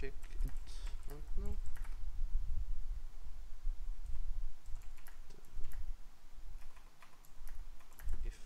check it out now. If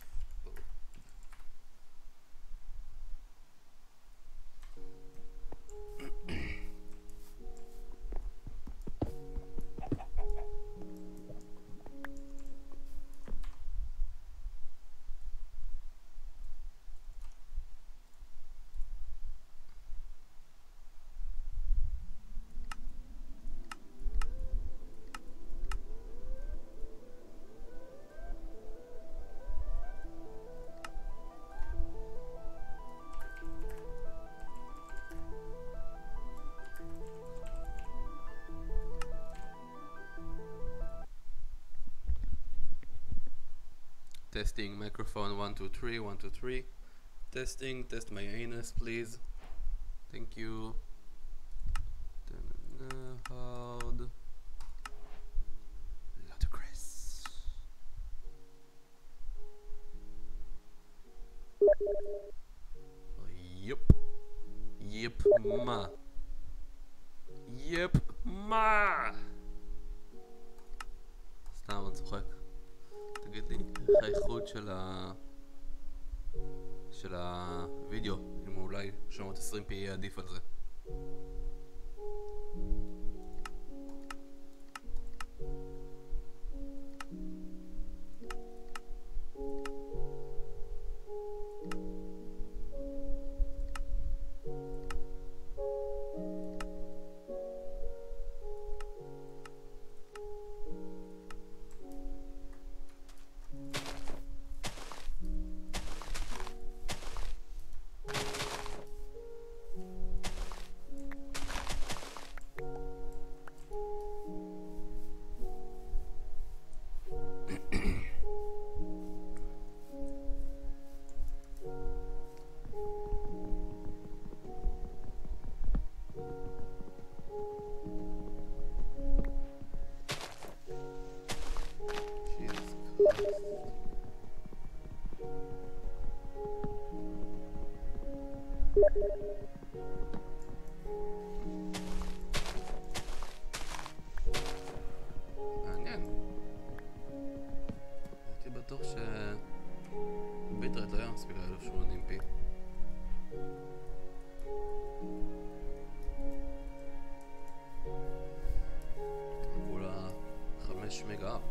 testing microphone 1 2 3 1 2 3. Testing, test my anus please. Thank you. Hard. Ludicrous. Yep. Yep ma. יפ מה? סתם אני צוחק. תגיד לי, איך האיכות של הוידאו, אם אולי 720p יהיה עדיף על זה. מעניין. הייתי בטוח שביטרט לא היה מספיק ל-1080p. כולה 5 מגה אפ.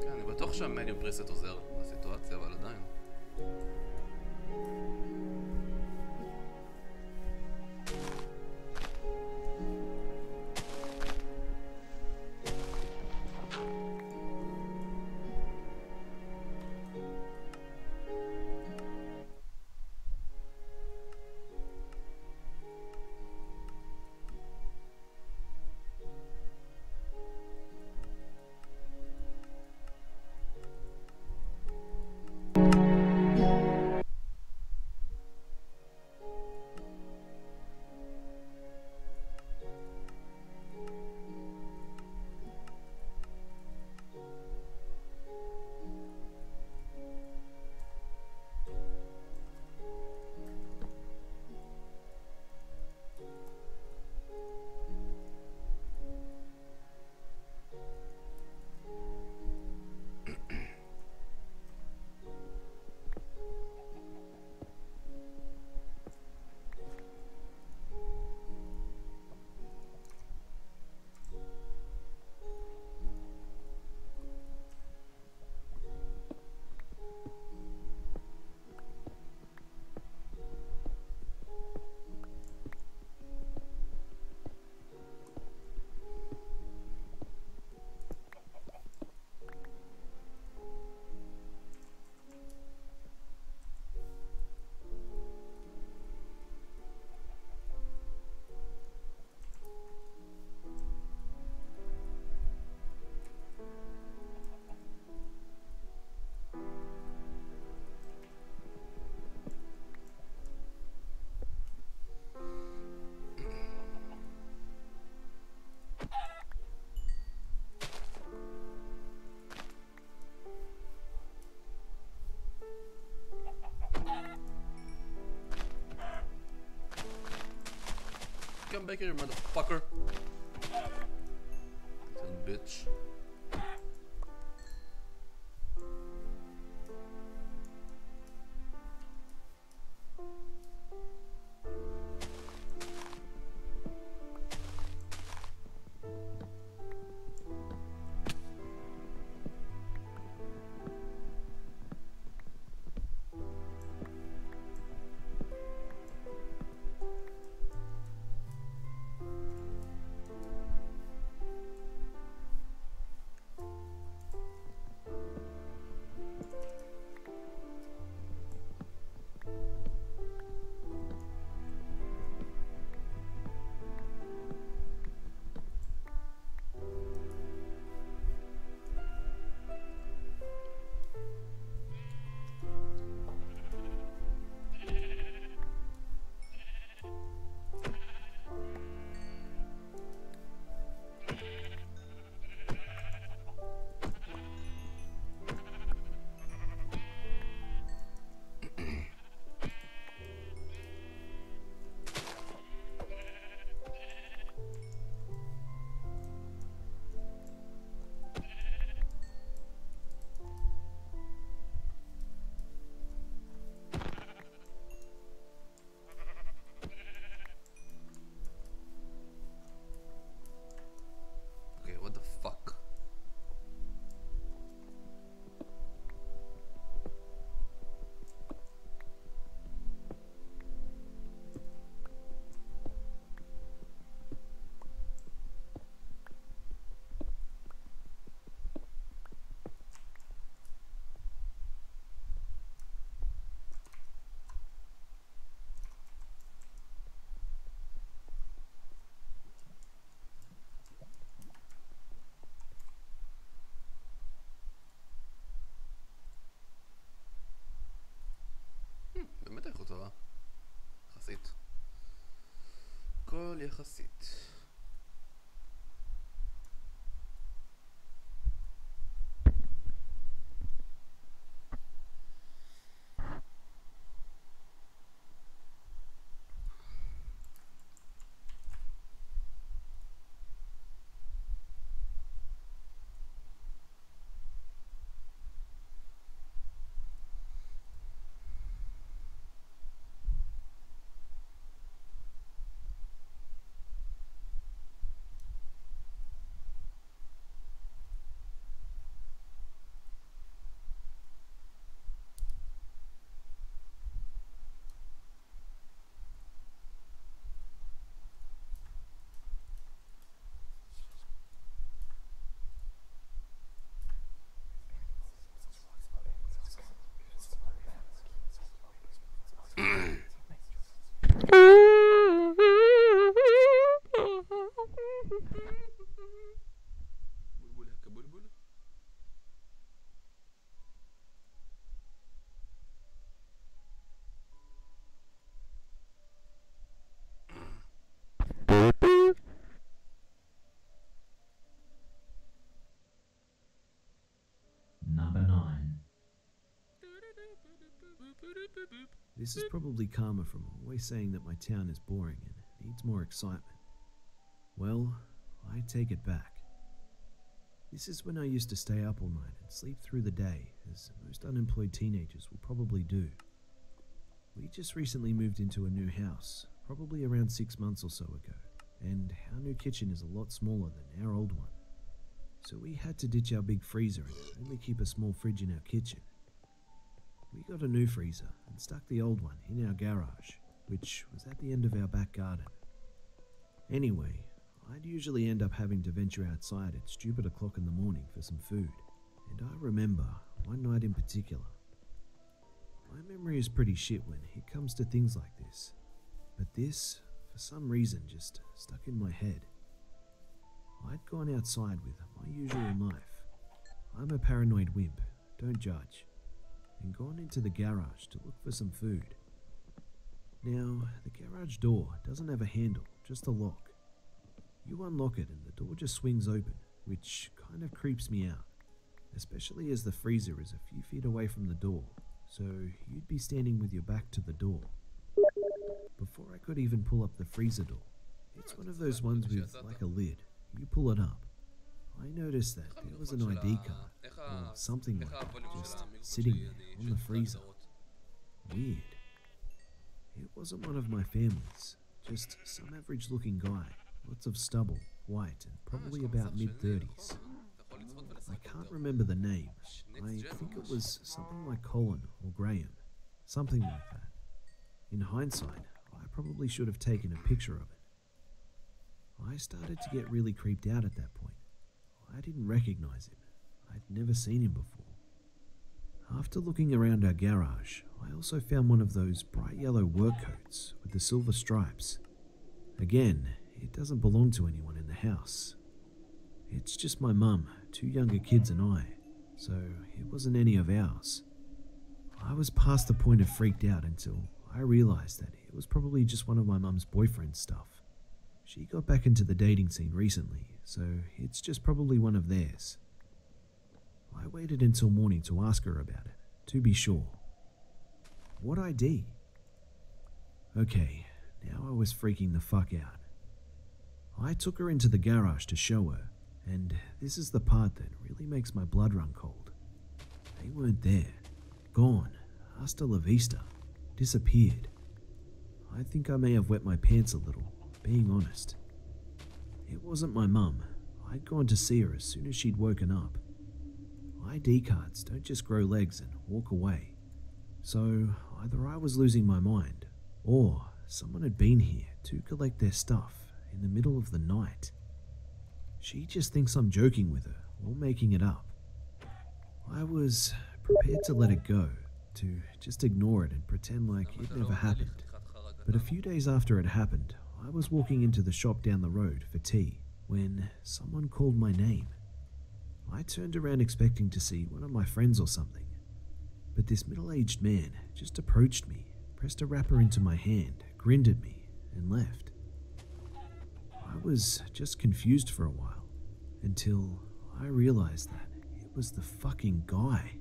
כן, אני בטוח שהמדיום פריסט עוזר בסיטואציה, אבל עדיין. come back here, motherfucker. Little bitch. Okay, what the fuck? באמת איכות טובה. יחסית. הכל יחסית. بلبل هكا بلبل. Number 9. This is probably karma from always saying that my town is boring and needs more excitement. Well, I take it back. This is when I used to stay up all night and sleep through the day, as most unemployed teenagers will probably do. We just recently moved into a new house, probably around 6 months or so ago, and our new kitchen is a lot smaller than our old one. So we had to ditch our big freezer and only keep a small fridge in our kitchen. We got a new freezer and stuck the old one in our garage, which was at the end of our back garden. Anyway, I'd usually end up having to venture outside at stupid o'clock in the morning for some food, and I remember one night in particular. My memory is pretty shit when it comes to things like this, but this, for some reason, just stuck in my head. I'd gone outside with my usual knife. I'm a paranoid wimp, don't judge. And gone into the garage to look for some food. Now, the garage door doesn't have a handle, just a lock. You unlock it and the door just swings open, which kind of creeps me out, especially as the freezer is a few feet away from the door, so you'd be standing with your back to the door. Before I could even pull up the freezer door, It's one of those ones with like a lid. You pull it up. I noticed that there was an ID card, or something like that, just sitting there on the freezer. Weird. It wasn't one of my family's, just some average looking guy, lots of stubble, white, and probably about mid-30s. I can't remember the name. I think it was something like Colin or Graham, something like that. In hindsight, I probably should have taken a picture of it. I started to get really creeped out at that point. I didn't recognize him. I'd never seen him before. After looking around our garage, I also found one of those bright yellow work coats with the silver stripes. Again, it doesn't belong to anyone in the house. It's just my mum, 2 younger kids and I, so it wasn't any of ours. I was past the point of freaked out until I realized that it was probably just one of my mum's boyfriend's stuff. She got back into the dating scene recently, so it's just probably one of theirs. I waited until morning to ask her about it, to be sure. What ID? Okay, now I was freaking the fuck out. I took her into the garage to show her, and this is the part that really makes my blood run cold. They weren't there. Gone. Hasta la vista. Disappeared. I think I may have wet my pants a little, being honest. It wasn't my mum. I'd gone to see her as soon as she'd woken up. ID cards don't just grow legs and walk away. So either I was losing my mind, or someone had been here to collect their stuff in the middle of the night. She just thinks I'm joking with her or making it up. I was prepared to let it go, to just ignore it and pretend like it never happened. But a few days after it happened, I was walking into the shop down the road for tea when someone called my name. I turned around expecting to see one of my friends or something, but this middle-aged man just approached me, pressed a wrapper into my hand, grinned at me, and left. I was just confused for a while, until I realized that it was the fucking guy.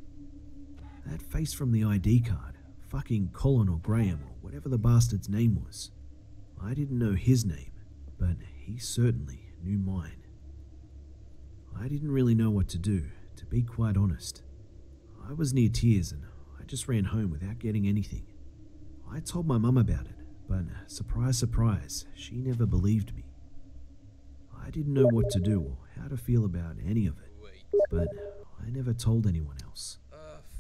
That face from the ID card, fucking Colin or Graham or whatever the bastard's name was. I didn't know his name, but he certainly knew mine. I didn't really know what to do, to be quite honest. I was near tears and I just ran home without getting anything. I told my mum about it, but surprise, surprise, she never believed me. I didn't know what to do or how to feel about any of it, but I never told anyone else.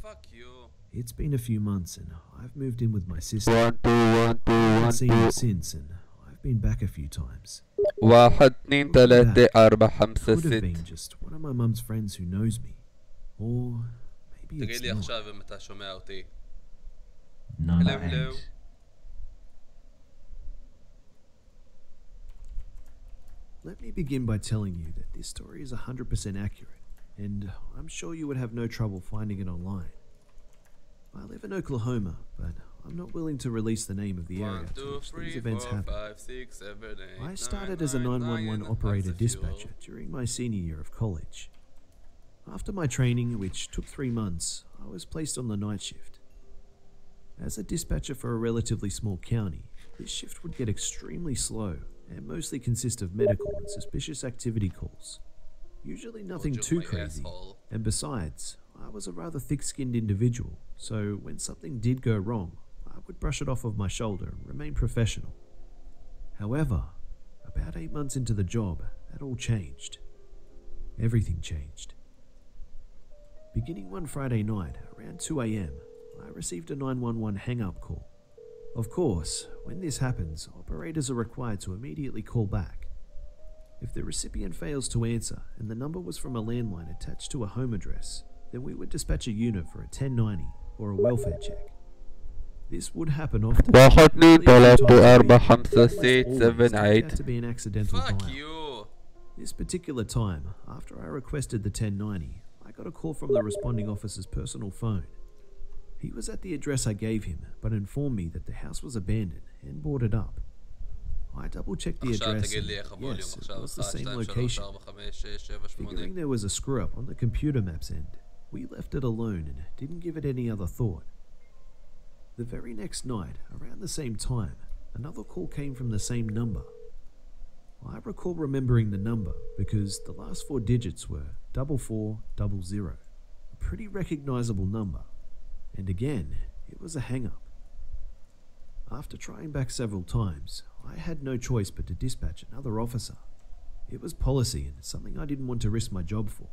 Fuck you. It's been a few months and I've moved in with my sister. I haven't seen her since and I've been back a few times. 1 2 3 4 5 Could have 6 been just one of my mum's friends who knows me, or maybe it's تقول لي not. עכשיו אם אתה שומע אותי. None Hello, hello. eight. Let me begin by telling you that this story is 100% accurate, and I'm sure you would have no trouble finding it online. I live in Oklahoma, but I'm not willing to release the name of the area 1 to 2 which 3 these events 4 happen. 5 6 7 8 I started as a 911 operator dispatcher during my senior year of college. After my training, which took 3 months, I was placed on the night shift. As a dispatcher for a relatively small county, this shift would get extremely slow and mostly consist of medical and suspicious activity calls. Usually nothing Joke too my crazy, asshole. and besides, I was a rather thick-skinned individual, so when something did go wrong, I would brush it off of my shoulder and remain professional. However, about 8 months into the job, that all changed. Everything changed. Beginning one Friday night, around 2 a.m., I received a 911 hang-up call. Of course, when this happens, operators are required to immediately call back. If the recipient fails to answer and the number was from a landline attached to a home address, then we would dispatch a unit for a 1090 or a welfare check. This would happen often. 1 2 3 4 5 Almost 6 always 7 turned out 8 to be an accidental Fuck dial. you. This particular time, after I requested the 1090, I got a call from the responding officer's personal phone. He was at the address I gave him, but informed me that the house was abandoned and boarded up. I double-checked the עכשיו address, תגיד and לי איך הווליום yes, it עכשיו was the 1 same 2 3 location. 4 5 6 7 8 Figuring there was a screw-up on the computer maps end, we left it alone and didn't give it any other thought. The very next night, around the same time, another call came from the same number. I recall remembering the number because the last 4 digits were 4400, a pretty recognizable number. And again, it was a hang-up. After trying back several times, I had no choice but to dispatch another officer. It was policy and something I didn't want to risk my job for.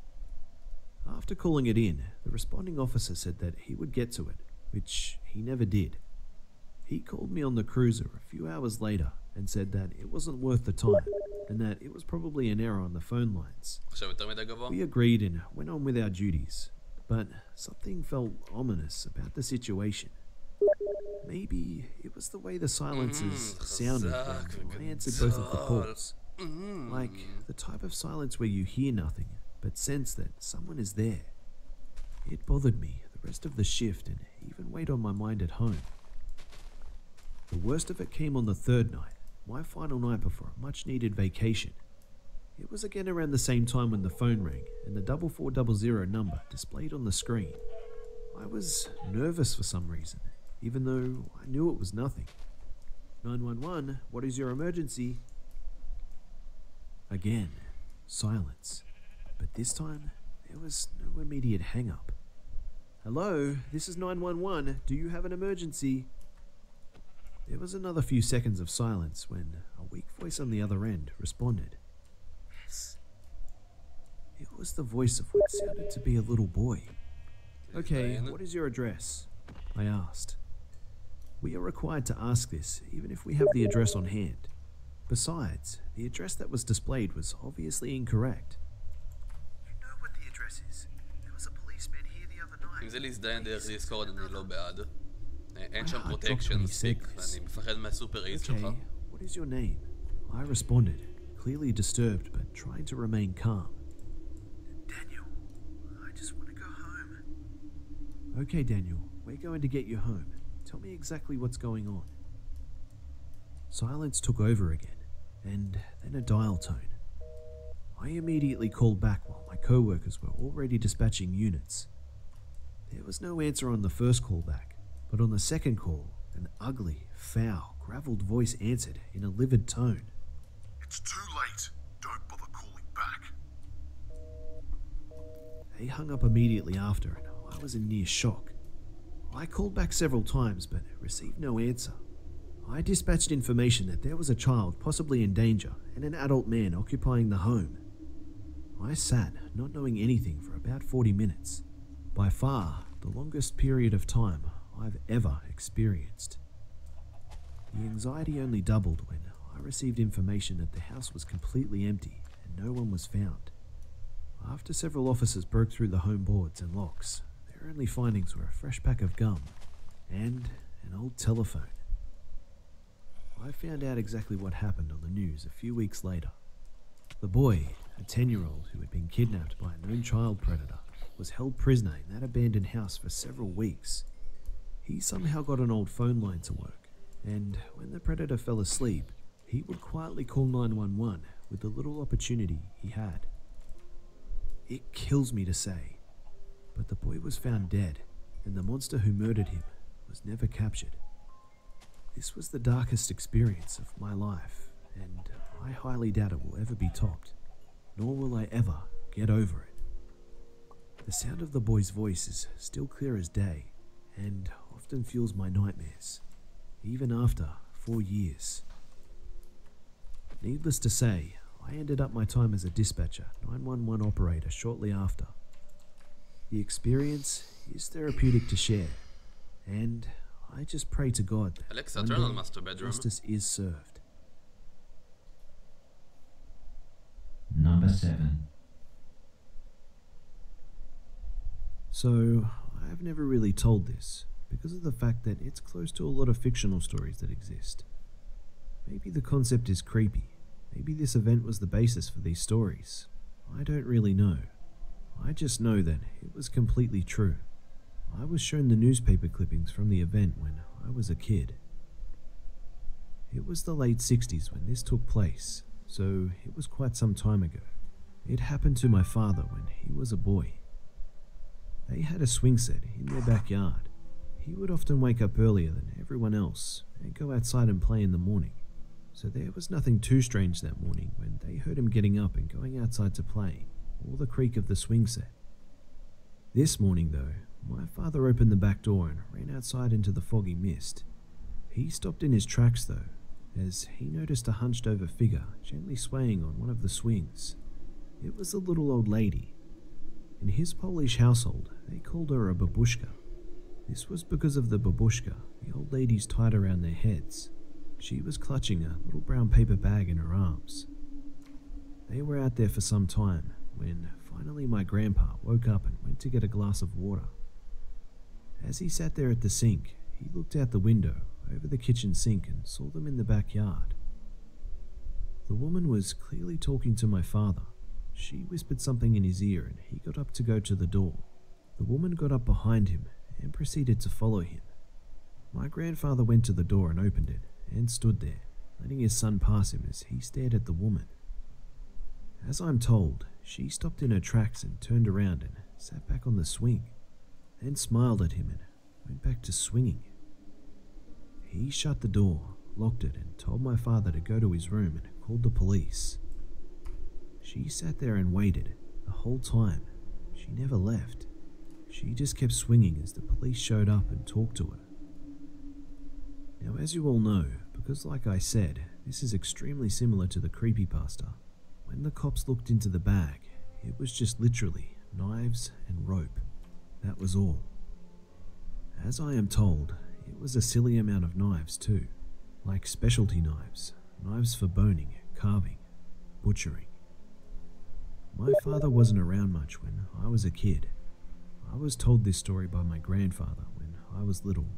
After calling it in, the responding officer said that he would get to it, which he never did. He called me on the cruiser a few hours later and said that it wasn't worth the time and that it was probably an error on the phone lines. עכשיו יותר מדי גבוה? We agreed and went on with our duties, but something felt ominous about the situation. Maybe it was the way the silences sounded when I answered both of the calls. Like the type of silence where you hear nothing but sense that someone is there. It bothered me the rest of the shift and even weighed on my mind at home. The worst of it came on the third night, my final night before a much-needed vacation. It was again around the same time when the phone rang and the 4400 number displayed on the screen. I was nervous for some reason, even though I knew it was nothing. 911, what is your emergency? Again, silence. But this time, there was no immediate hang-up. Hello, this is 911. Do you have an emergency? There was another few seconds of silence when a weak voice on the other end responded. Yes. It was the voice of what sounded to be a little boy. Okay, what is your address? I asked. We are required to ask this even if we have the address on hand. Besides, the address that was displayed was obviously incorrect. You know what the address is. There was a policeman here the other night. אם זה להזדיין דרך דיסקורד אני לא בעד. אין שם My heart dropped פרוטקשן when he מספיק, said this. ואני מפחד מהסופר אייז שלך. Okay, what is your name? I responded, clearly disturbed but trying to remain calm. Daniel, I just want to go home. Okay, Daniel, we're going to get you home. Tell me exactly what's going on. Silence took over again, and then a dial tone. I immediately called back while my co-workers were already dispatching units. There was no answer on the first call back, but on the second call, an ugly, foul, gravelled voice answered in a livid tone. It's too late. Don't bother calling back. They hung up immediately after, and I was in near shock. I called back several times, but received no answer. I dispatched information that there was a child possibly in danger and an adult man occupying the home. I sat, not knowing anything, for about 40 minutes. By far, the longest period of time I've ever experienced. The anxiety only doubled when I received information that the house was completely empty and no one was found. After several officers broke through the home boards and locks, their only findings were a fresh pack of gum and an old telephone. I found out exactly what happened on the news a few weeks later. The boy, a 10-year-old who had been kidnapped by a known child predator, was held prisoner in that abandoned house for several weeks. He somehow got an old phone line to work, and when the predator fell asleep, he would quietly call 911 with the little opportunity he had. It kills me to say, but the boy was found dead, and the monster who murdered him was never captured. This was the darkest experience of my life, and I highly doubt it will ever be topped, nor will I ever get over it. The sound of the boy's voice is still clear as day, and often fuels my nightmares, even after 4 years. Needless to say, I ended up my time as a dispatcher, 911 operator shortly after. The experience is therapeutic to share, and I just pray to God that Alexa, one turn on day master bedroom. justice is served. Number 7. So, I've never really told this, because of the fact that it's close to a lot of fictional stories that exist. Maybe the concept is creepy. Maybe this event was the basis for these stories. I don't really know. I just know that it was completely true. I was shown the newspaper clippings from the event when I was a kid. It was the late 60s when this took place, so it was quite some time ago. It happened to my father when he was a boy. They had a swing set in their backyard. He would often wake up earlier than everyone else and go outside and play in the morning. So there was nothing too strange that morning when they heard him getting up and going outside to play, or the creak of the swing set. This morning, though, my father opened the back door and ran outside into the foggy mist. He stopped in his tracks, though, as he noticed a hunched-over figure gently swaying on one of the swings. It was a little old lady. In his Polish household, they called her a babushka. This was because of the babushka the old ladies tied around their heads. She was clutching a little brown paper bag in her arms. They were out there for some time when finally my grandpa woke up and went to get a glass of water. As he sat there at the sink, he looked out the window over the kitchen sink and saw them in the backyard. The woman was clearly talking to my father. She whispered something in his ear and he got up to go to the door. The woman got up behind him and proceeded to follow him. My grandfather went to the door and opened it and stood there, letting his son pass him as he stared at the woman. As I'm told, she stopped in her tracks and turned around and sat back on the swing, then smiled at him and went back to swinging. He shut the door, locked it, and told my father to go to his room and called the police. She sat there and waited the whole time. She never left. She just kept swinging as the police showed up and talked to her. Now, as you all know, because like I said, this is extremely similar to the creepypasta, when the cops looked into the bag, it was just literally knives and rope. That was all. As I am told, it was a silly amount of knives too, like specialty knives, knives for boning, carving, butchering. My father wasn't around much when I was a kid. I was told this story by my grandfather when I was little,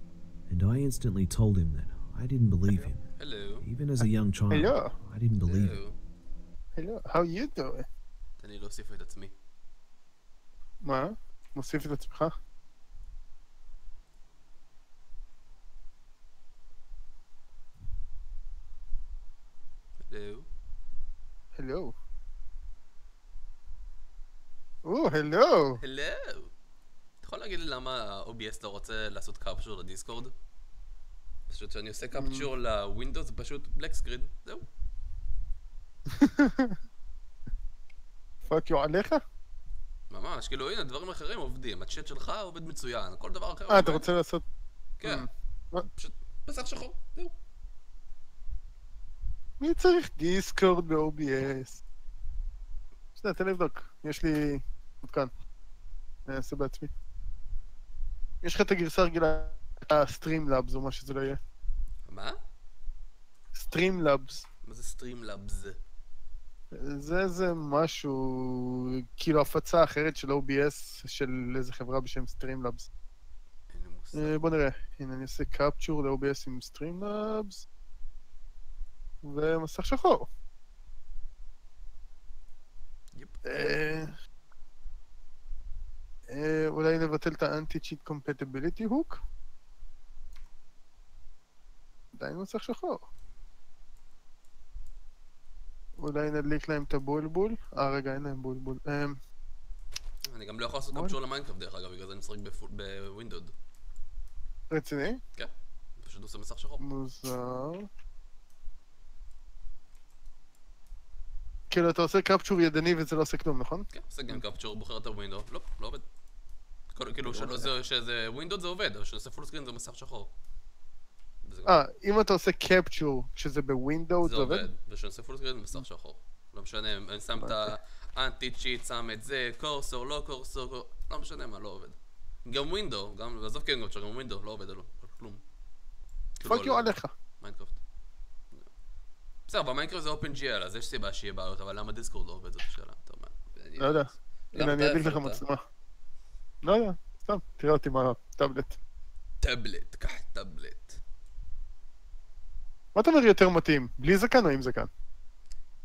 and I instantly told him that I didn't believe him. Hello. Even as a young child, Hello. I didn't believe him. Hello, how you doing? תן לי להוסיף את עצמי. מה? מוסיף את עצמך? Hello. Hello. או, hello. Hello. אתה יכול להגיד לי למה OBS לא רוצה לעשות קפצ'ור לדיסקורד? פשוט כשאני עושה קפצ'ור לווינדוס זה פשוט בלק סקרין, זהו. פאק יו עליך? ממש, כאילו הנה דברים אחרים עובדים, הצ'אט שלך עובד מצוין, כל דבר אחר אתה רוצה לעשות... כן, פשוט מסך שחור, זהו. מי צריך דיסקורד ב-OBS? שנייה, תן לבדוק. יש לי... עוד כאן. אני אעשה בעצמי. יש לך את הגרסה הרגילה, הסטרימלאבס או מה שזה לא יהיה. מה? סטרימלאבס. מה זה סטרימלאבס? זה משהו, כאילו הפצה אחרת של OBS של איזה חברה בשם סטרימלאבס. אין לי מושג. בוא נראה. הנה אני אעשה קפצ'ור ל-OBS עם סטרימלאבס. ומסך שחור. יפ. אולי נבטל את האנטי-צ'יט קומפטיביליטי הוק? עדיין מסך שחור. אולי נדליק להם את הבולבול. רגע, אין להם בולבול. אני גם לא יכול לעשות קפצ'ור למיינקראפט דרך אגב, בגלל זה אני משחק בווינדוד. רציני? כן, פשוט עושה מסך שחור. מוזר. כאילו אתה עושה קפצ'ור ידני וזה לא עושה כלום, נכון? כן, עושה גם קפצ'ור, בוחר את הווינדו, לא עובד. כאילו שזה ווינדוד זה עובד, אבל כשעושה פול סקרין זה מסך שחור. אם אתה עושה קפצ'ור כשזה בווינדו זה עובד? זה עובד, וכשעושה פול סקרין זה מסך שחור. לא משנה, אני שם את האנטי צ'יט, שם את זה, קורסור, לא קורסור, לא משנה מה, לא עובד. גם ווינדו, גם, עזוב כן גם ווינדו, לא עובד על כלום. פאק יו עליך. מיינקראפט. בסדר, במיינקראפט זה OpenGL, אז יש סיבה שיהיה בעיות, אבל למה דיסקורד לא עובד? זאת שאלה, אתה אומר. לא יודע. הנה, אני אדליק לך מצלמה. לא יודע, סתם, תראה אותי מהטאבלט. טאבלט, קח טאבלט. מה אתה אומר יותר מתאים? בלי זקן או עם זקן?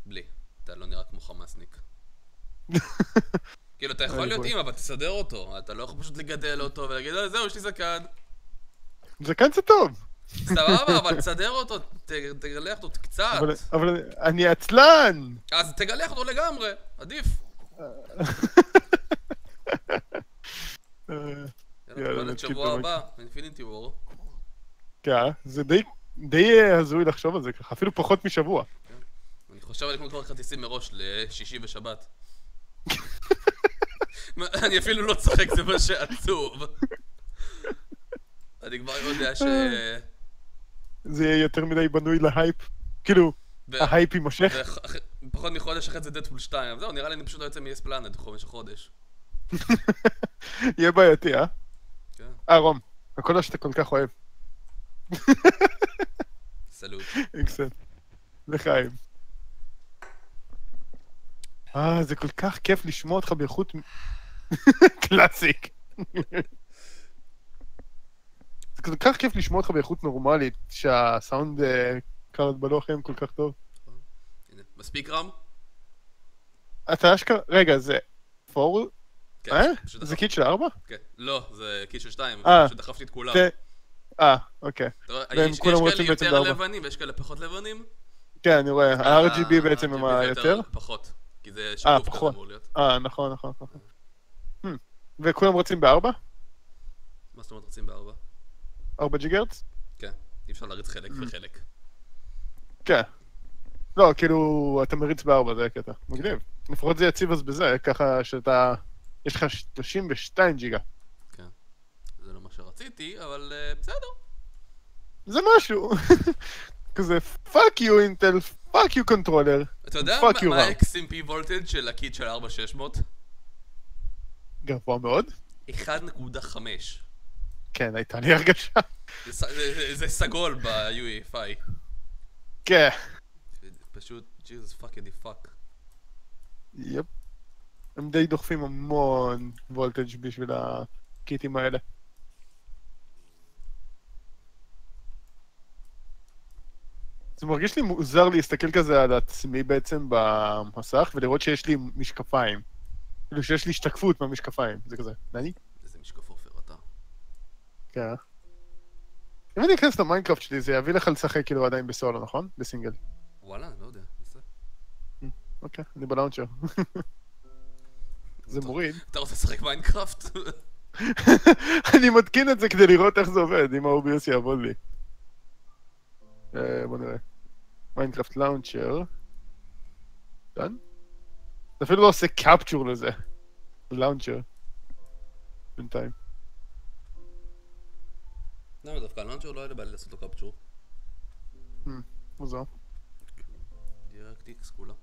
בלי, אתה לא נראה כמו חמאסניק. כאילו, אתה יכול להיות עם, אבל תסדר אותו. אתה לא יכול פשוט לגדל אותו ולהגיד, זהו, יש לי זקן. זקן זה טוב. סבבה, אבל תסדר אותו, תגלח אותו קצת. אבל אני עצלן! אז תגלח אותו לגמרי, עדיף. יאללה, יאללה, שבוע הבא, אינפיניטי וור. כן, זה די הזוי לחשוב על זה ככה, אפילו פחות משבוע. אני חושב על לקנות כבר כרטיסים מראש לשישי ושבת. אני אפילו לא צוחק, זה מה שעצוב. אני כבר יודע ש... זה יהיה יותר מדי בנוי להייפ. כאילו, ההייפ יימשך. פחות מחודש אחרי זה דדפול 2. זהו, נראה לי אני פשוט לא יוצא מ-yes planet במשך חודש. יהיה בעייתי, אה? כן. רום, הכל שאתה כל כך אוהב. סלוט. אקסל. לחיים. זה כל כך כיף לשמוע אותך באיכות... קלאסיק. זה כל כך כיף לשמוע אותך באיכות נורמלית, שהסאונד קארד בלוחם כל כך טוב. הנה, מספיק רם? אתה אשכרה... רגע, זה... 4? כן, פשוט זה קיט של 4? כן. לא, זה קיט של 2, פשוט דחפתי את כולם. אוקיי. יש כאלה יותר לבנים ויש כאלה פחות לבנים. כן, אני רואה. ה-RGB בעצם הם היותר? פחות. כי זה שקוף כזה אמור להיות. נכון. וכולם רוצים ב-4? מה זאת אומרת רוצים ב-4? 4 ג'יגרץ? כן, אי אפשר להריץ חלק וחלק. כן. לא, כאילו, אתה מריץ ב-4, זה הקטע. מגניב. לפחות זה יציב אז בזה, ככה שאתה... יש לך 32 ג'יגה. כן. זה לא מה שרציתי, אבל בסדר. זה משהו. כזה, fuck you אינטל, fuck you controller. אתה יודע מה ה-XMP וולטג' של הקיט של 4600? גבוה מאוד. 1.5. כן, הייתה לי הרגשה. זה סגול ב-UEFI. כן. פשוט, Jesus fucking fuck. יפ. הם די דוחפים המון וולטג' בשביל הקיטים האלה. זה מרגיש לי מוזר להסתכל כזה על עצמי בעצם במסך ולראות שיש לי משקפיים. כאילו שיש לי השתקפות מהמשקפיים, זה כזה. נעני? איזה משקף עופר אתה. כן. אם אני אכנס למיינקראפט שלי, זה יביא לך לשחק כאילו עדיין בסולו, נכון? בסינגל. וואלה, אני לא יודע. אוקיי, אני בלאונצ'ר. זה מוריד. אתה רוצה לשחק מיינקראפט? אני מתקין את זה כדי לראות איך זה עובד, אם ה-OBS יעבוד לי. בוא נראה. מיינקראפט לאונצ'ר. דן? זה אפילו לא עושה קפצ'ור לזה. לאונצ'ר. בינתיים. למה דווקא לאונצ'ר לא היה לבעלי לעשות לו קפצ'ור? מוזר. דירקטיקס כולה.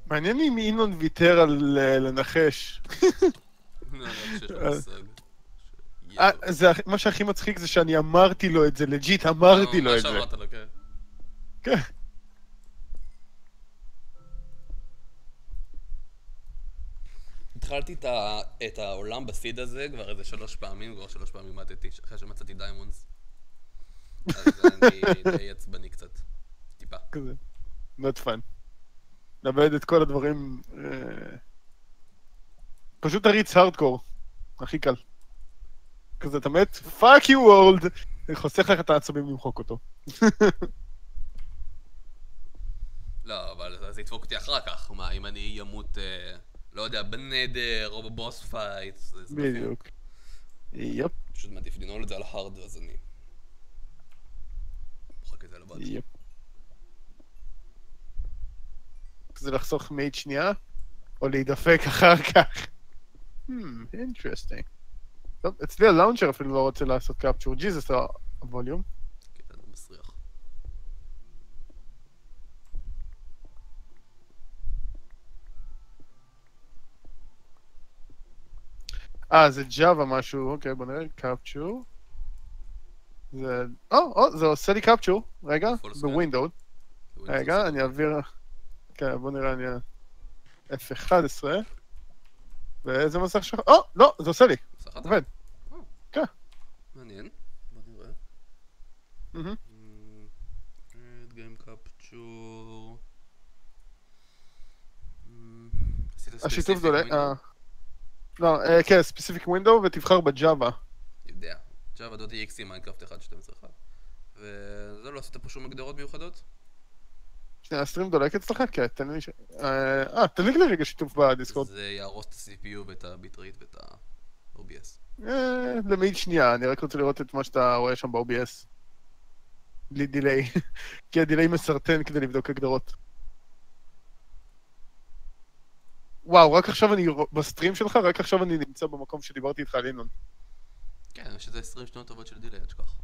מעניין אם אינון ויתר על לנחש. זה מה שהכי מצחיק זה שאני אמרתי לו את זה, לג'יט אמרתי לו את זה. מה שאמרת לו, כן. כן. התחלתי את העולם בסיד הזה כבר איזה 3 פעמים, כבר 3 פעמים מתתי, אחרי שמצאתי דיימונדס. אז אני די עצבני קצת. טיפה. כזה. not fun. נאבד את כל הדברים... פשוט תריץ הארדקור. הכי קל. כזה, אתה מת? fuck you world! אני חוסך לך את העצבים למחוק אותו. לא, אבל זה ידפוק אותי אחר כך. מה, אם אני ימות, לא יודע, בנדר או בבוס פייט. בדיוק. יפ. פשוט מעדיף לנעול את זה על הארד, אז אני... מוחק את זה לבד. יפ. זה לחסוך מייט שנייה, או להידפק אחר כך. interesting. טוב, אצלי הלאונצ'ר אפילו לא רוצה לעשות קפצ'ור. ג'יזוס, הווליום. כן, אני מסריח. זה ג'אווה משהו, אוקיי, בוא נראה, קפצ'ור. זה... זה עושה לי קפצ'ור, רגע, בווינדאו. רגע, אני אעביר... כן, בוא נראה, אני... F11. ואיזה מסך שחור? או, לא, זה עושה לי. מסך אתה? עובד. כן. מעניין. בוא נראה. מהמם. גיים קפצ'ור. עשית השיתוף ספציפיק דולה. ווינדו? לא, כן, ספציפיק ווינדו ותבחר בג'אווה. יודע. java.exe מיינקראפט 1.12 וזה לא עשית פה שום הגדרות מיוחדות? שנייה, הסטרים דולק אצלך? כן, תן לי... תדליק לי רגע שיתוף בדיסקורד. זה יהרוס את ה-CPU ואת הביט-רייט ואת ה-OBS. למעיל שנייה, אני רק רוצה לראות את מה שאתה רואה שם ב-OBS. בלי דיליי. כי הדיליי מסרטן כדי לבדוק הגדרות. וואו, רק עכשיו אני... בסטרים שלך, רק עכשיו אני נמצא במקום שדיברתי איתך על אינון. כן, יש איזה 20 שניות טובות של דיליי, אל תשכח.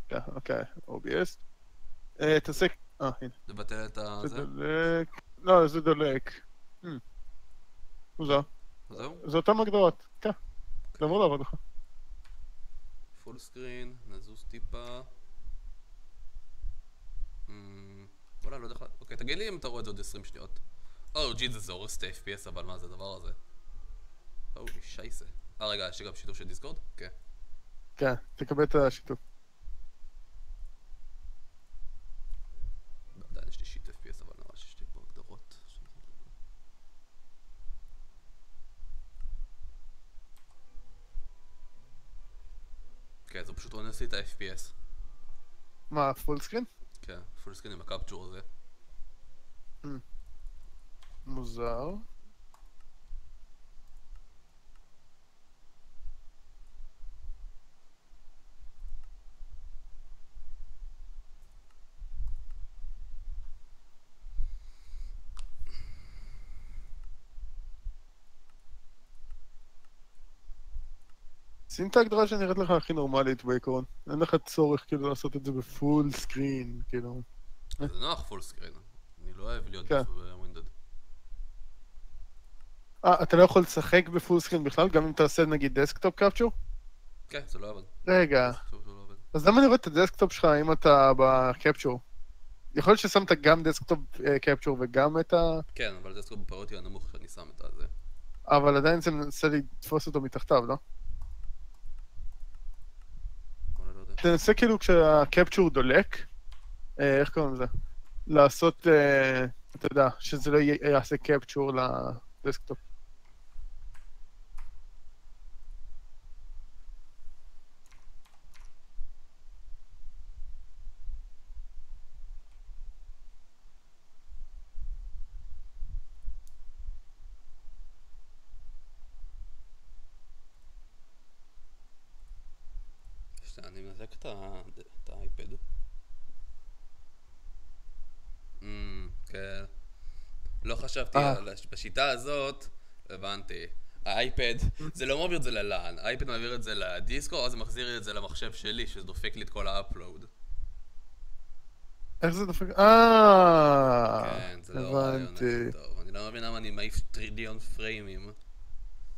כן, אוקיי, OBS. תעשה... הנה. לבטל את זה זה? דולק... לא, זה דולק. מוזר. זהו? זה אותם הגדרות. כן. זה אמור לעבוד לך. פול סקרין, נזוז טיפה. וואלה, לא יודע איך... אוקיי, תגיד לי אם אתה רואה את זה עוד 20 שניות. ג'יזוס, זה הורס את ה-FPS, אבל מה זה הדבר הזה? אולי, שייסה. רגע, יש לי גם שיתוף של דיסקורד? כן. כן, תקבל את השיתוף. לא, עדיין יש לי שיט FPS, אבל נראה שיש לי פה הגדרות. כן, זה פשוט אונס לי את ה-FPS. מה, פול סקרין? כן, פול סקרין עם הקפצ'ור הזה. מוזר. שים את ההגדרה שנראית לך הכי נורמלית בעיקרון. אין לך צורך כאילו לעשות את זה בפול סקרין, כאילו. זה נוח פול סקרין. אני לא אוהב להיות כן. בווינדוד. אתה לא יכול לשחק בפול סקרין בכלל, גם אם תעשה נגיד דסקטופ קפצ'ור? כן, זה לא עבד. רגע, טוב, זה לא עבד. אז למה אני רואה את הדסקטופ שלך אם אתה בקפצ'ור? יכול להיות ששמת גם דסקטופ קפצ'ור וגם את ה... כן, אבל זה סקופ בפריוטי הנמוך שאני שם את הזה. אבל עדיין זה מנסה לתפוס אותו מתחתיו, לא? אבל אני לא יודע. תנסה כאילו כשהקפצ'ור דולק, איך קוראים לזה? לעשות, אתה יודע, שזה לא יעשה קפצ'ור לדסקטופ. אני מנתק את האייפד. כן. לא חשבתי בשיטה הזאת, הבנתי. האייפד, זה לא מעביר את זה ללאן, האייפד מעביר את זה לדיסקו, אז זה מחזיר לי את זה למחשב שלי, שזה דופק לי את כל האפלואוד. איך זה דופק? כן, זה לא רעיון הבנתי. טוב. אני לא מבין למה אני מעיף טריליון פריימים.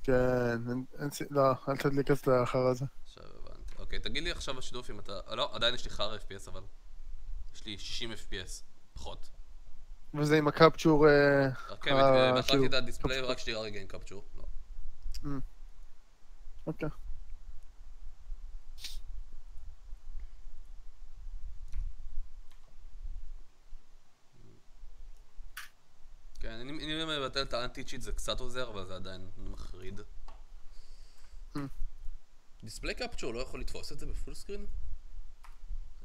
כן, לא, אל תדליק את לאחר הזה. עכשיו הבנתי. אוקיי, תגיד לי עכשיו השיתוף אם אתה... לא, עדיין יש לי חר FPS אבל. יש לי 60 FPS, פחות. וזה עם הקפצ'ור... כן, מחקתי את הדיספליי ורק שתראה רגע עם קפצ'ור. לא. אוקיי. כן, אני מבטל את האנטי צ'יט זה קצת עוזר, אבל זה עדיין מחריד. דיספליי קפצ'ור לא יכול לתפוס את זה בפול סקרין?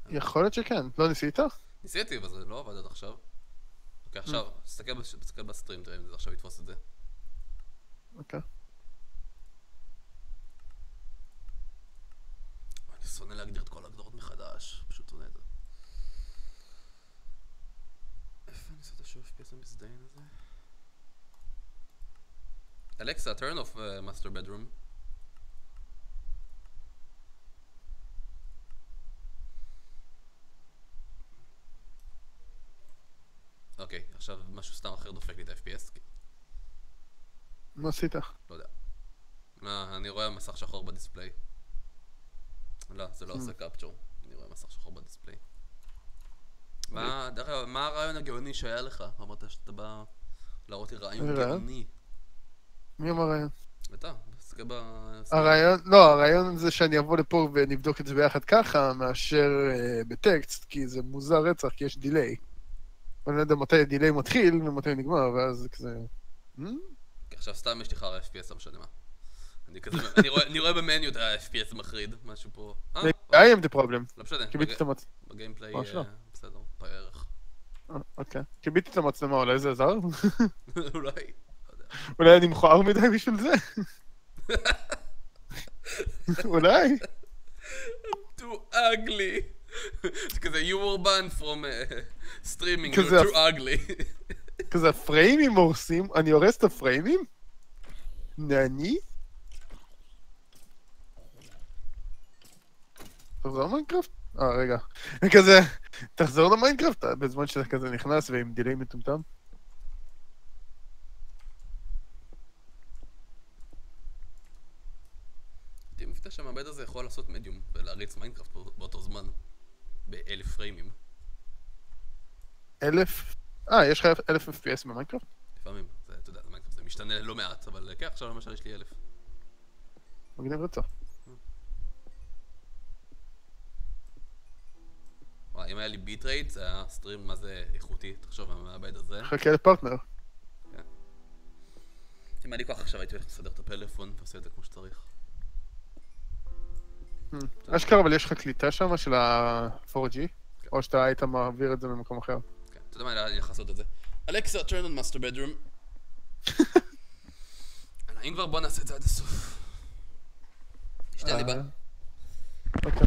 יכול להיות שכן. לא ניסית? ניסיתי, אבל זה לא עבד עד עכשיו. אוקיי, עכשיו, תסתכל בסטרים, תראה אם זה עכשיו יתפוס את זה. אוקיי. אני שונא להגדיר את כל ההגדרות מחדש, פשוט שונא את זה. איפה אני עושה את השוב FPS המזדיין הזה? אלכסה, turn off master bedroom. אוקיי, עכשיו משהו סתם אחר דופק לי את ה-FPS. מה עשית? לא יודע. אני רואה מסך שחור בדיספליי. לא, זה לא עושה קפצ'ור. אני רואה מסך שחור בדיספליי. דרך אגב, מה הרעיון הגאוני שהיה לך? אמרת שאתה בא להראות לי רעיון איזה רעיון? גאוני. מי אמר רעיון? אתה, הרעיון, לא, הרעיון זה שאני אבוא לפה ונבדוק את זה ביחד ככה, מאשר בטקסט, כי זה מוזר רצח, כי יש דיליי. אני לא יודע מתי הדיליי מתחיל ומתי הוא נגמר, ואז זה כזה... כי עכשיו סתם יש לך FPS, לא משנה מה. אני רואה במניו את ה-FPS מחריד, משהו פה. I am the problem. לא משנה, קיביתי את המצלמה. בגיימפליי ממש לא. בסדר, בערך. אוקיי. קיביתי את המצלמה, אולי זה עזר? אולי, לא יודע. אולי אני מכוער מדי בשביל זה? אולי? too ugly. זה כזה, you were banned from streaming, כזה you're too ugly. כזה הפריימים הורסים, אני הורס את הפריימים? נעני? תחזור למיינקראפט? רגע. כזה, תחזור למיינקראפט בזמן שאתה כזה נכנס ועם דיליי מטומטם. הייתי מפתיע שהמעבד הזה יכול לעשות מדיום ולהריץ מיינקראפט באותו זמן. ב1000 פריימים. 1000? יש לך 1000 FPS במיינקראפט? לפעמים, אתה יודע, מיינקראפט זה משתנה לא מעט, אבל כן, עכשיו למשל יש לי 1000. מגניב רצח. וואי, אם היה לי ביט רייט, זה היה סטרים מה זה איכותי, תחשוב מהמעבד הזה. חכה לפרטנר. אם היה לי כוח עכשיו הייתי הולך לסדר את הפלאפון ועושה את זה כמו שצריך. אשכרה, אבל יש לך קליטה שם של ה-4G? או שאתה היית מעביר את זה במקום אחר? כן, אתה יודע מה, אני הולך לעשות את זה. אלכסה, turn on master bedroom. אם כבר בוא נעשה את זה עד הסוף. תשתה לי בה. אוקיי.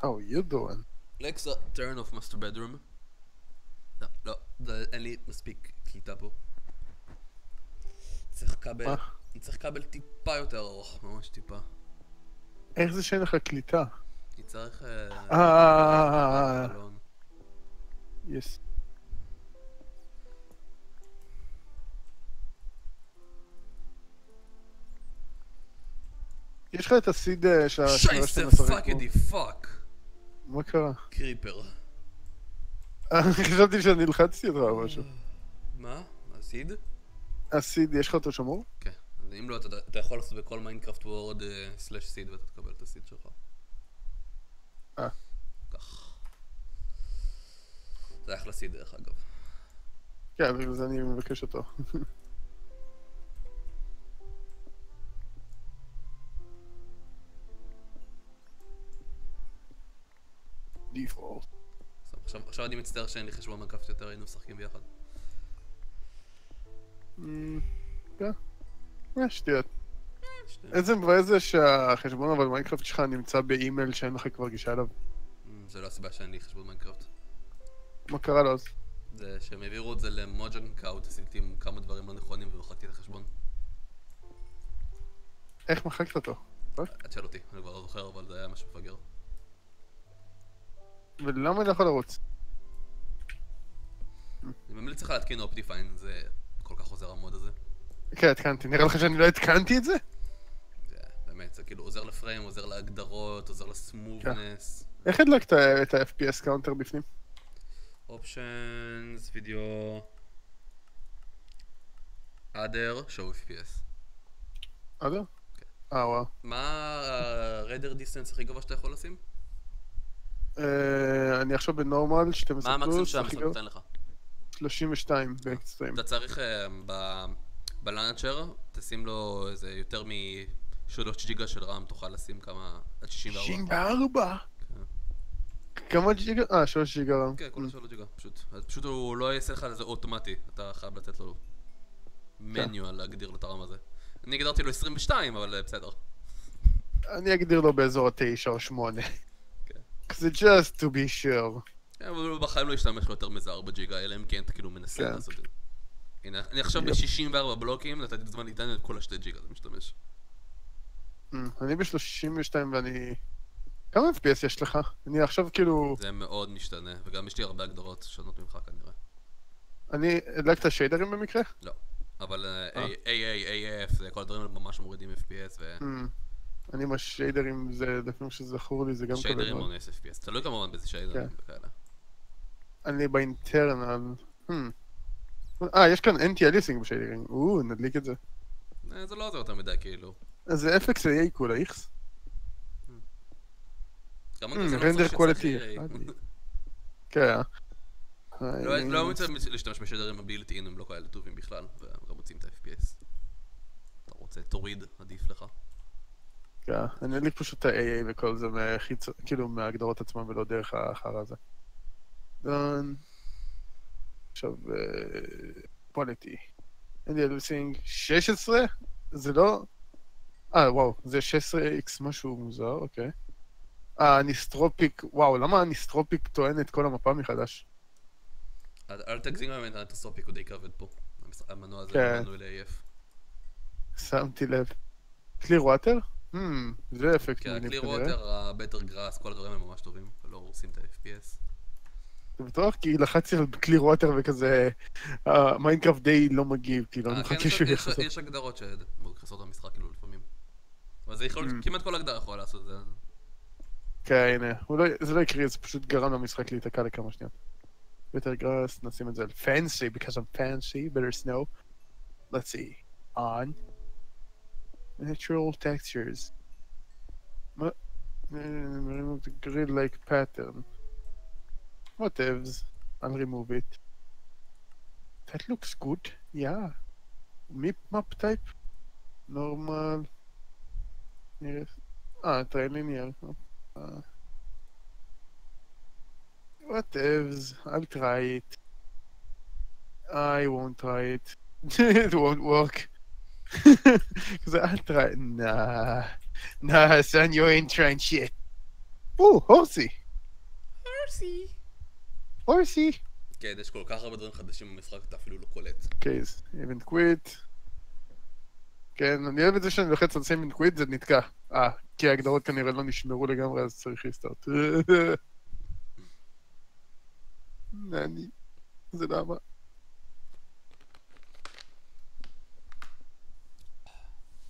How are you doing? Alexa, turn off master bedroom. לא, אין לי מספיק קליטה פה. צריך כבל, מה? אני צריך כבל טיפה יותר ארוך, ממש טיפה. איך זה שאין לך קליטה? אני צריך... חלון. יס. יש לך את הסיד של השנייה שאתה שייסה משחק פאק בו? אדי פאק. מה קרה? קריפר. חשבתי שאני הלחצתי אותך או משהו. מה? הסיד? הסיד, יש לך אותו שמור? כן. אם לא, אתה יכול לעשות בכל מיינקראפט וורד סלאש סיד ואתה תקבל את הסיד שלך. כך. זה אחלה סיד דרך אגב. כן, בגלל זה אני מבקש אותו. דיפולט. עכשיו אני מצטער שאין לי חשבון מיינקראפט יותר, היינו משחקים ביחד. כן. שטויות. איזה מבאס זה שהחשבון אבל מיינקראפט שלך נמצא באימייל שאין לך כבר גישה אליו. זה לא הסיבה שאין לי חשבון מיינקראפט. מה קרה לו אז? זה שהם העבירו את זה למוג'נק אאוט, עשיתי עם כמה דברים לא נכונים ומחקתי את החשבון. איך מחקת אותו? תשאל אותי, אני כבר לא זוכר, אבל זה היה משהו מפגר. ולמה אני לא יכול לרוץ? אני ממליץ לך להתקין אופטיפיין, זה כל כך עוזר המוד הזה. כן, התקנתי. נראה לך שאני לא התקנתי את זה? זה באמת, זה כאילו עוזר לפריים, עוזר להגדרות, עוזר לסמובנס. איך הדלקת את ה-FPS קאונטר בפנים? אופשנס, וידאו... other, show FPS. עדר? וואו. מה הרדר דיסטנס הכי גבוה שאתה יכול לשים? אני עכשיו בנורמל, מה 12 המקסימום פלוס, שהמשחק נותן לך? 32 באקסטרים. אתה צריך בלאנצ'ר, תשים לו איזה יותר מ3 ג'יגה של רם, תוכל לשים כמה... עד 64. 64? כמה ג'יגה? 3 ג'יגה רם. כן, כולה 3 ג'יגה, פשוט הוא לא יעשה לך לזה אוטומטי, אתה חייב לתת לו מניואל להגדיר לו את הרם הזה. אני הגדרתי לו 22, אבל בסדר. אני אגדיר לו באזור ה-9 או 8. כן. זה just to be sure. כן, אבל הוא בחיים לא ישתמש לו יותר מזה 4 ג'יגה, אלא אם כן אתה כאילו מנסה כן. לעשות את זה. הנה, אני עכשיו ב-64 בלוקים, נתתי את הזמן להתעניין את כל ה2 ג'יגה, זה משתמש. אני ב-32 ואני... כמה FPS יש לך? אני עכשיו כאילו... זה מאוד משתנה, וגם יש לי הרבה הגדרות שונות ממך כנראה. אני... הדלקת שיידרים במקרה? לא, אבל AA, AF, זה כל הדברים ממש מורידים FPS ו... אני עם השיידרים, זה לפעמים שזכור לי, זה גם כזה שיידרים מאוד. מונס FPS, תלוי כמובן באיזה שיידרים וכאלה. אני באינטרנל. יש כאן אנטי-אליסינג בשיידרים. נדליק את זה. זה לא עוזר יותר מדי כאילו. אז זה FXAA כולה, איכס. גם אני לא רנדר צריך קואליטי. כן. לא רוצה להשתמש בשיידרים הבילט-אין, הם לא כאלה טובים בכלל, והם גם מוצאים את ה-FPS. אתה רוצה, תוריד, עדיף לך. כן, אני אדליק פשוט את ה-AA וכל זה כאילו מההגדרות עצמם ולא דרך האחר הזה. דון. עכשיו, quality. אנטי-אליסינג 16? זה לא... וואו, זה 16X משהו מוזר, אוקיי. הניסטרופיק, וואו, למה הניסטרופיק טוען את כל המפה מחדש? אל תגזים באמת, הניסטרופיק הוא די כבד פה. המנוע הזה כן. מנוע ל-AF. שמתי לב. קליר ווטר? זה אפקט כן, מגניב הקליר כנראה. ווטר, הבטר גראס, כל הדברים הם ממש טובים, ולא הורסים את ה-FPS. אתה בטוח? כי לחצתי על קליר ווטר וכזה... מיינקראפט די לא מגיב, כאילו, אני מחכה שהוא יחסות. יש הגדרות שמוכנסות במשחק כאילו לפעמים. אבל זה יכול, כמעט כל הגדרה יכולה לעשות את זה. כן, הנה. זה לא יקרי, זה פשוט גרם למשחק להיתקע לכמה שניות. בטר גראס, נשים את זה על fancy, because I'm fancy, better snow. Let's see. On. Natural textures. Remove the grid-like pattern. Whatevs. I'll remove it. That looks good. Yeah. Map type. Normal. Nearest. Try linear. Whatevs. I'll try it. I won't try it. It won't work. Because I'll try it. Nah, son, you ain't trying shit. הורסי. פרסי. הורסי. כן, יש כל כך הרבה דברים חדשים במשחק, אתה אפילו לא קולט. קייז, איבנט קוויט. כן, אני אוהב את זה שאני לוחץ על סייבנט קוויט, זה נתקע. כי ההגדרות כנראה לא נשמרו לגמרי, אז צריך ריסטארט. זה למה.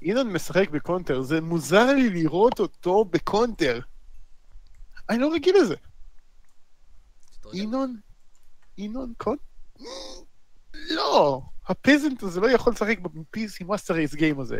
אינון משחק בקונטר, זה מוזר לי לראות אותו בקונטר. אני לא רגיל לזה. אינון קונטר? לא! הפזנט הזה לא יכול לשחק ב-PC מאסטר רייס גיים הזה.